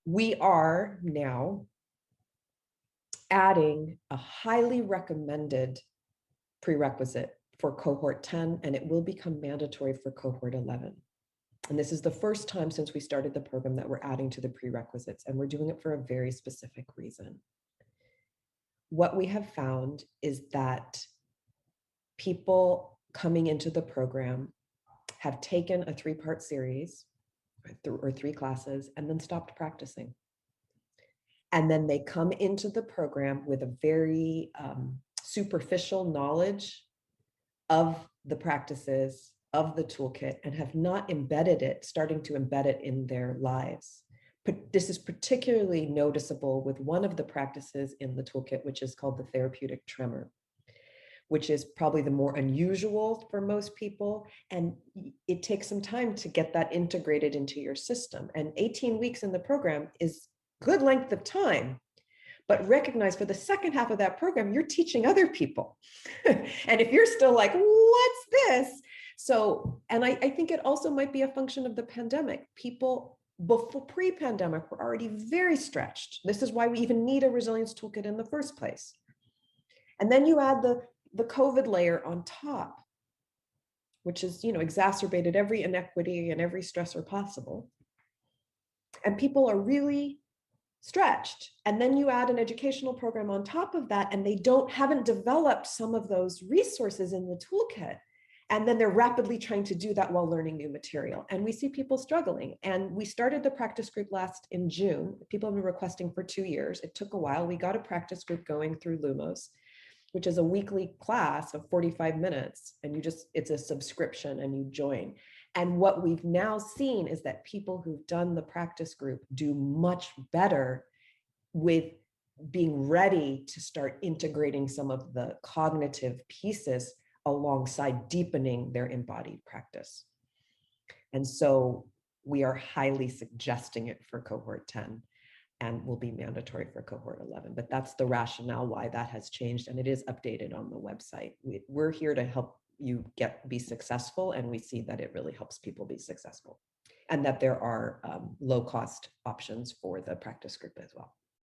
We are now adding a highly recommended prerequisite for cohort 10, and it will become mandatory for cohort 11. And this is the first time since we started the program that we're adding to the prerequisites, and we're doing it for a very specific reason. What we have found is that people coming into the program have taken a 3-part series or 3 classes and then stopped practicing. And then they come into the program with a very superficial knowledge of the practices, of the toolkit, and have not embedded it, starting to embed it in their lives. But this is particularly noticeable with one of the practices in the toolkit, which is called the therapeutic tremor, which is probably the more unusual for most people. And it takes some time to get that integrated into your system. And 18 weeks in the program is good length of time, but recognize for the second half of that program, you're teaching other people. And if you're still like, what's this? So, and I think it also might be a function of the pandemic. People before pre-pandemic were already very stretched. This is why we even need a resilience toolkit in the first place. And then you add the COVID layer on top, which is, exacerbated every inequity and every stressor possible. And people are really stretched. And then you add an educational program on top of that, and they haven't developed some of those resources in the toolkit. And then they're rapidly trying to do that while learning new material. And we see people struggling. And we started the practice group last in June. People have been requesting for 2 years. It took a while. We got a practice group going through Lumos, which is a weekly class of 45 minutes. And it's a subscription and you join. And what we've now seen is that people who've done the practice group do much better with being ready to start integrating some of the cognitive pieces alongside deepening their embodied practice. And so we are highly suggesting it for cohort 10 and will be mandatory for cohort 11. But that's the rationale why that has changed, and it is updated on the website. We're here to help you be successful, and we see that it really helps people be successful, and that there are low-cost options for the practice group as well.